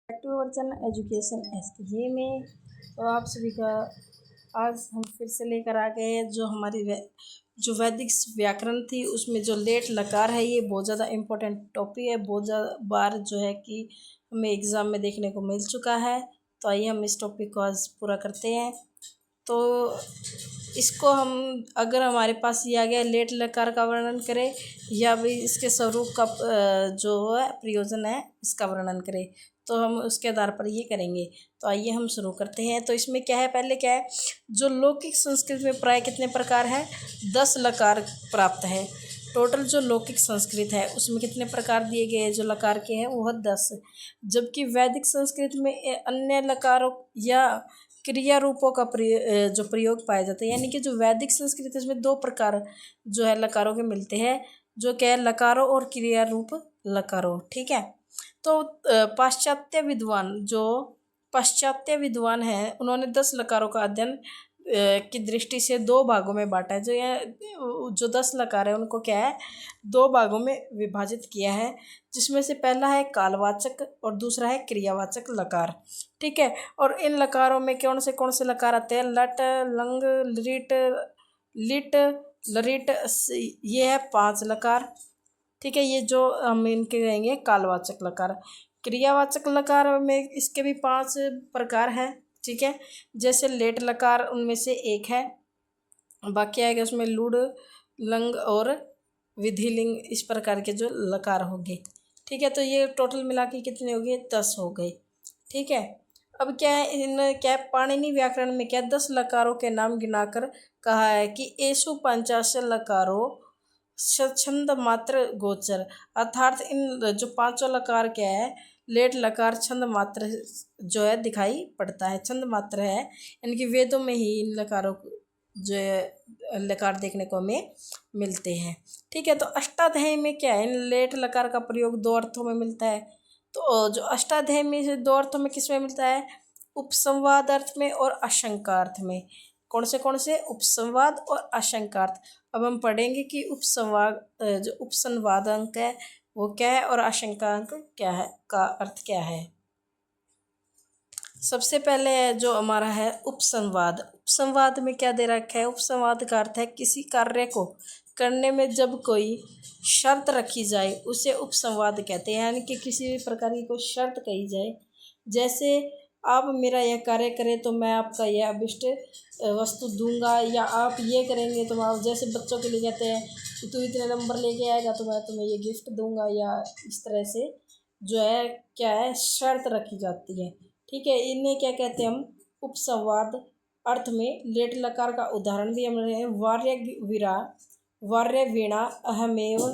Back to our channel education SK में। तो आप सभी का आज हम फिर से लेकर आ गए हैं जो हमारी जो वैदिक व्याकरण थी उसमें जो लेट लकार है, ये बहुत ज़्यादा इम्पोर्टेंट टॉपिक है। बहुत ज़्यादा बार जो है कि हमें एग्ज़ाम में देखने को मिल चुका है। तो आइए हम इस टॉपिक को आज पूरा करते हैं। तो इसको हम अगर हमारे पास ये आ गया लेट लकार का वर्णन करें या भी इसके स्वरूप का जो है प्रयोजन है इसका वर्णन करें, तो हम उसके आधार पर ये करेंगे। तो आइए हम शुरू करते हैं। तो इसमें क्या है, पहले क्या है, जो लौकिक संस्कृत में प्राय कितने प्रकार है, 10 लकार प्राप्त है। टोटल जो लौकिक संस्कृत है उसमें कितने प्रकार दिए गए हैं जो लकार के हैं, वो है 10। जबकि वैदिक संस्कृत में अन्य लकारों या क्रिया रूपों का जो प्रयोग पाया जाता है, यानी कि जो वैदिक संस्कृत है इसमें 2 प्रकार जो है लकारों के मिलते हैं, जो क्या है, लकारों और क्रिया रूप लकारों। ठीक है। तो पाश्चात्य विद्वान हैं, उन्होंने 10 लकारों का अध्ययन की दृष्टि से 2 भागों में बांटा है। जो 10 लकार है उनको क्या है, 2 भागों में विभाजित किया है, जिसमें से पहला है कालवाचक और दूसरा है क्रियावाचक लकार। ठीक है। और इन लकारों में कौन से लकार आते हैं, लट, लंग, लिट, लिट, लरिट, ये है 5 लकार। ठीक है। ये जो हम इनके कहेंगे कालवाचक लकार। क्रियावाचक लकार में इसके भी 5 प्रकार है। ठीक है। जैसे लेट लकार उनमें से एक है, बाकी आएगा उसमें लुड़, लंग और विधिलिंग, इस प्रकार के जो लकार होंगे। ठीक है। तो ये टोटल मिला के कितने हो गए, 10 हो गए। ठीक है। अब क्या है, क्या पाणिनि व्याकरण में क्या 10 लकारों के नाम गिनाकर कहा है कि एषु पंचाश लकारों छंद मात्र गोचर, अर्थात इन जो 5 लकार क्या है, लेट लकार छंद मात्र जो है दिखाई पड़ता है, छंद मात्र है, यानी कि वेदों में ही इन लकारों जो लकार देखने को हमें मिलते हैं। ठीक है। तो अष्टाध्यायी में क्या है, इन लेट लकार का प्रयोग 2 अर्थों में मिलता है। तो जो अष्टाध्यायी में से 2 अर्थों में किस में मिलता है, उपसंवाद अर्थ में और आशंका अर्थ में। कौन से, उपसंवाद और आशंकार्थ। अब हम पढ़ेंगे कि जो उपसंवाद अंक है वो क्या है और आशंका अंक क्या है, का अर्थ क्या है। सबसे पहले जो हमारा है उपसंवाद। उपसंवाद में क्या दे रखा है, उपसंवाद का अर्थ है किसी कार्य को करने में जब कोई शर्त रखी जाए उसे उपसंवाद कहते हैं, यानी कि किसी भी प्रकार की कोई शर्त कही जाए। जैसे आप मेरा यह कार्य करें तो मैं आपका यह अभिष्ट वस्तु दूंगा, या आप ये करेंगे तो मैं, जैसे बच्चों के लिए कहते हैं कि तू इतने नंबर लेके आएगा तो मैं तुम्हें ये गिफ्ट दूंगा, या इस तरह से जो है क्या है, शर्त रखी जाती है। ठीक है। इन्हें क्या कहते हैं हम, उपसंवाद अर्थ में। लेट लकार का उदाहरण भी हमने वार्य वीणा अहमेव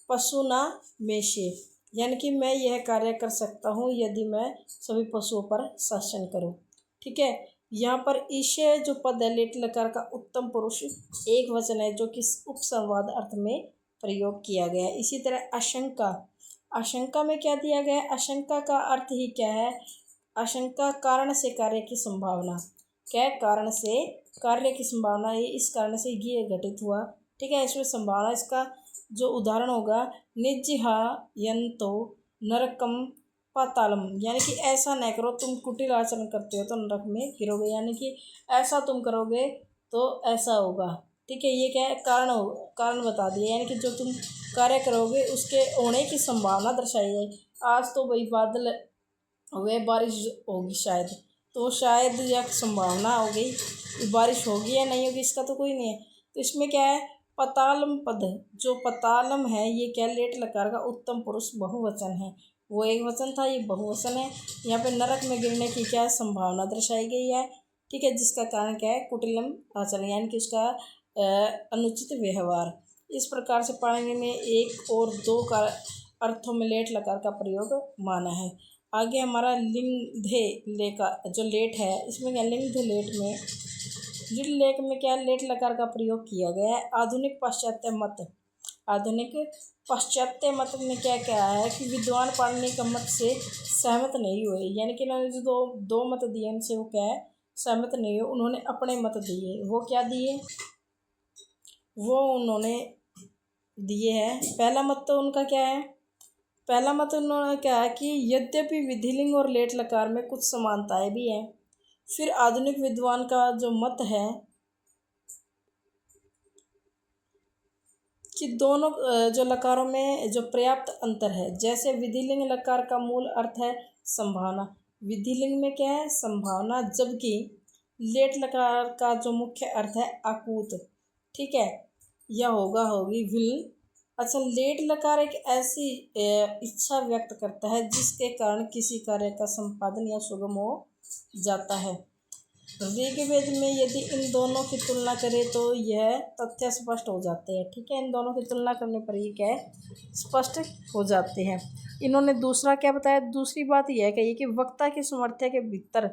पशुना मेषे, यानी कि मैं यह कार्य कर सकता हूँ यदि मैं सभी पशुओं पर शासन करूँ। ठीक है। यहाँ पर ईशे जो पद है लेट लकार का उत्तम पुरुष एक वचन है, जो कि उपसंवाद अर्थ में प्रयोग किया गया है। इसी तरह आशंका, आशंका में क्या दिया गया है, आशंका का अर्थ ही क्या है, आशंका कारण से कार्य की संभावना। क्या है, कारण से कार्य की संभावना, ये इस कारण से ये घटित हुआ। ठीक है। इसमें संभावना, इसका जो उदाहरण होगा, निज्जिहा यंतो नरकम पातालम, यानी कि ऐसा न करो, तुम कुटिल आचरण करते हो तो नरक में गिरोगे, यानी कि ऐसा तुम करोगे तो ऐसा होगा। ठीक है। ये क्या है, कारण बता दिया, यानी कि जो तुम कार्य करोगे उसके होने की संभावना दर्शाई है। आज तो भाई बादल हुए, बारिश होगी शायद, तो शायद यह संभावना हो गई बारिश होगी या नहीं होगी, इसका तो कोई नहीं है। तो इसमें क्या है, पतालम पद, जो पतालम है ये क्या, लेट लकार का उत्तम पुरुष बहुवचन है। वो एक वचन था, ये बहुवचन है। यहाँ पे नरक में गिरने की क्या संभावना दर्शाई गई है। ठीक है। जिसका कारण क्या है, कुटिलम आचरण, यानी कि उसका अनुचित व्यवहार। इस प्रकार से पाणिनि ने 1 और 2 का अर्थों में लेट लकार का प्रयोग माना है। आगे हमारा लिंगधे लेका जो लेट है, इसमें क्या, लिंगधे लेट में लिट लेख में क्या लेट लकार का प्रयोग किया गया है। आधुनिक पाश्चात्य मत में क्या क्या है कि विद्वान पाणिनि का मत से सहमत नहीं हुए, यानी कि उन्होंने जो दो मत दिए उनसे वो क्या है, सहमत नहीं हुए। उन्होंने अपने मत दिए, वो क्या दिए, वो उन्होंने दिए है। पहला मत तो उनका क्या है, पहला मत उन्होंने क्या है कि यद्यपि विधिलिंग और लेट लकार में कुछ समानताएं भी हैं। फिर आधुनिक विद्वान का जो मत है कि दोनों जो लकारों में जो पर्याप्त अंतर है। जैसे विधिलिंग लकार का मूल अर्थ है संभावना, विधिलिंग में क्या है संभावना, जबकि लेट लकार का जो मुख्य अर्थ है आकूत। ठीक है, यह होगा होगी विल। अच्छा, लेट लकार एक ऐसी इच्छा व्यक्त करता है जिसके कारण किसी कार्य का संपादन या सुगम हो जाता है। ऋग्वेद में यदि इन दोनों की तुलना करें तो यह तथ्य स्पष्ट हो जाते हैं। ठीक है, इन दोनों की तुलना करने पर ये क्या है स्पष्ट हो जाते हैं। इन्होंने दूसरा क्या बताया, दूसरी बात यह कही कि वक्ता की सामर्थ्य के भीतर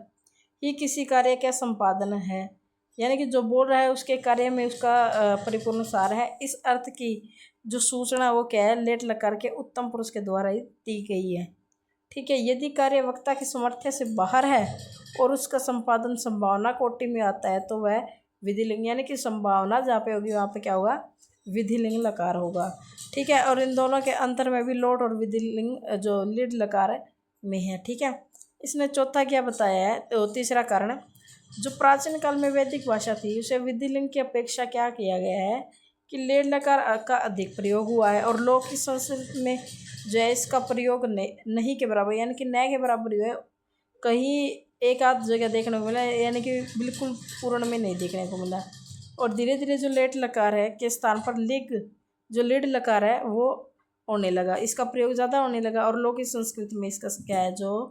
ही किसी कार्य का संपादन है, यानी कि जो बोल रहा है उसके कार्य में उसका परिपूर्ण सार है। इस अर्थ की जो सूचना वो क्या है लेट लकार के उत्तम पुरुष के द्वारा ही दी गई है। ठीक है, यदि कार्य वक्ता की सामर्थ्य से बाहर है और उसका संपादन संभावना कोटि में आता है तो वह विधिलिंग, यानी कि संभावना जहाँ पे होगी वहाँ पे क्या होगा विधिलिंग लकार होगा। ठीक है, और इन दोनों के अंतर में भी लोट और विधिलिंग जो लीड लकार में है। ठीक है, इसने चौथा क्या बताया है, तो तीसरा कारण, जो प्राचीन काल में वैदिक भाषा थी उसे विधिलिंग की अपेक्षा क्या किया गया है कि लेड लकार का अधिक प्रयोग हुआ है और लौकिक संस्कृत में जो है इसका प्रयोग नहीं के बराबर, यानी कि न के बराबर हुआ है। कहीं एक आध जगह देखने को मिला, यानी कि बिल्कुल पूर्ण में नहीं देखने को मिला। और धीरे धीरे जो लेट लकार है के स्थान पर लिग जो लीड लकार है वो होने लगा, इसका प्रयोग ज़्यादा होने लगा और लौकिक संस्कृति में इसका क्या है जो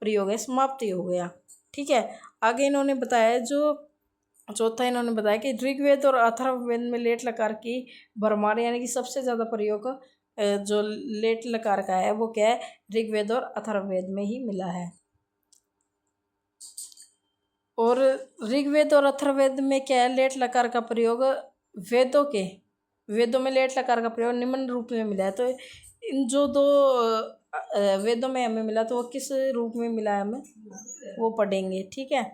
प्रयोग है समाप्ति हो गया। ठीक है, आगे इन्होंने बताया जो चौथा इन्होंने बताया कि ऋग्वेद और अथर्ववेद में लेट लकार की भरमार, यानी कि सबसे ज़्यादा प्रयोग जो लेट लकार का है वो क्या है ऋग्वेद और अथर्ववेद में ही मिला है। और ऋग्वेद और अथर्ववेद में क्या है लेट लकार का प्रयोग वेदों में लेट लकार का प्रयोग निम्न रूप में मिला है। तो इन जो दो वेदों में हमें मिला तो वो किस रूप में मिला है हमें वो पढ़ेंगे। ठीक है,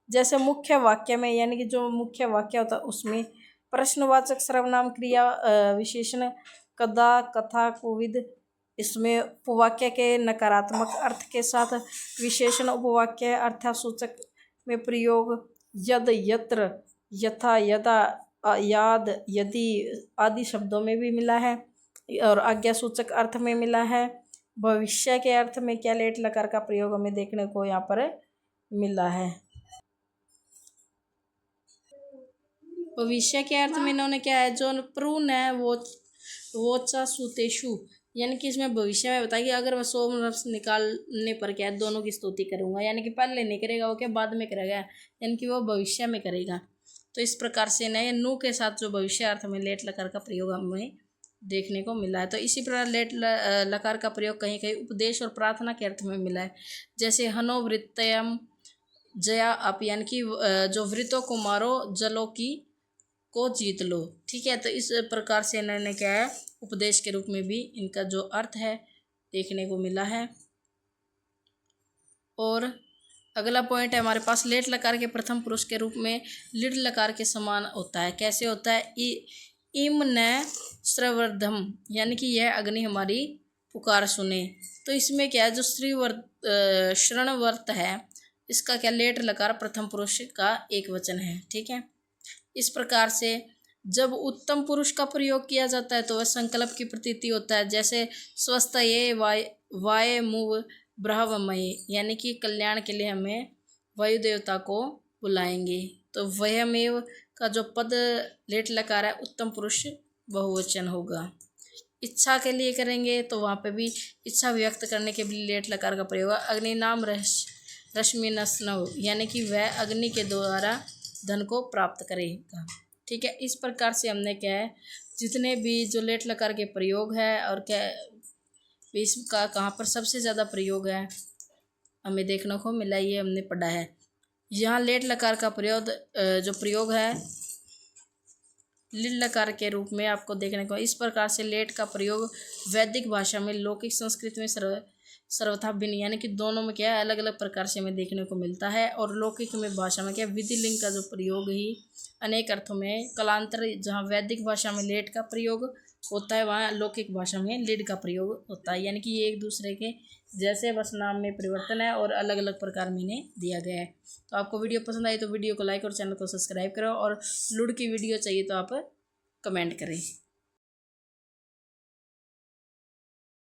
जैसे मुख्य वाक्य में, यानी कि जो मुख्य वाक्य होता है उसमें प्रश्नवाचक सर्वनाम क्रिया विशेषण कदा कथा कोविद, इसमें उपवाक्य के नकारात्मक अर्थ के साथ विशेषण उपवाक्य अर्थसूचक में प्रयोग यद यत्र यथा यदा याद यदि आदि शब्दों में भी मिला है और आज्ञा सूचक अर्थ में मिला है। भविष्य के अर्थ में क्या लेट लकार का प्रयोग हमें देखने को यहाँ पर मिला है। भविष्य के अर्थ में इन्होंने क्या है जो प्रून है वो चा सुतेशु, यानी कि इसमें भविष्य में बताया कि अगर वह सोमरस निकालने पर क्या है दोनों की स्तुति करूंगा, यानी कि पहले नहीं करेगा वो क्या बाद में करेगा, यानी कि वो भविष्य में करेगा। तो इस प्रकार से नए नु के साथ जो भविष्य अर्थ में लेट लकार का प्रयोग हमें देखने को मिला है। तो इसी प्रकार लेट लकार का प्रयोग कहीं कहीं उपदेश और प्रार्थना के अर्थ में मिला है। जैसे हनो वृत्तयम जया आप, यानी कि जो वृत्तों को मारो जलों की को जीत लो। ठीक है, तो इस प्रकार से इन्होंने क्या है उपदेश के रूप में भी इनका जो अर्थ है देखने को मिला है। और अगला पॉइंट है हमारे पास लेट लकार के प्रथम पुरुष के रूप में लिड लकार के समान होता है। कैसे होता है, इम न श्रवर्धम, यानी कि यह अग्नि हमारी पुकार सुने। तो इसमें क्या है जो श्रणवर्त है इसका क्या लेट लकार प्रथम पुरुष का एक वचन है। ठीक है, इस प्रकार से जब उत्तम पुरुष का प्रयोग किया जाता है तो वह संकल्प की प्रतीति होता है। जैसे स्वस्थ ये वाय मुव ब्रह्ममय, यानी कि कल्याण के लिए हमें वायु देवता को बुलाएंगे। तो वयमेव का जो पद लेट लकार है उत्तम पुरुष बहुवचन होगा। इच्छा के लिए करेंगे तो वहाँ पे भी इच्छा व्यक्त करने के लिए लेट लकार का प्रयोग है। अग्नि नाम रश्मि नस्नव, यानी कि वह अग्नि के द्वारा धन को प्राप्त करेगा। ठीक है, इस प्रकार से हमने क्या है जितने भी जो लेट लकार के प्रयोग है और क्या इसका कहाँ पर सबसे ज़्यादा प्रयोग है हमें देखने को मिला, ये हमने पढ़ा है। यहाँ लेट लकार का प्रयोग है लिड लकार के रूप में आपको देखने को। इस प्रकार से लेट का प्रयोग वैदिक भाषा में लौकिक संस्कृत में सर्वथा भिन्न, यानी कि दोनों में क्या है अलग अलग प्रकार से हमें देखने को मिलता है। और लौकिक में भाषा में क्या विधिलिंग का जो प्रयोग ही अनेक अर्थों में कलांतर, जहाँ वैदिक भाषा में लेट का प्रयोग होता है वहाँ लौकिक भाषा में लिड का प्रयोग होता है, यानी कि ये एक दूसरे के जैसे बस नाम में परिवर्तन है और अलग अलग प्रकार में इन्हें दिया गया है। तो आपको वीडियो पसंद आई तो वीडियो को लाइक और चैनल को सब्सक्राइब करो, और लुड की वीडियो चाहिए तो आप कमेंट करें।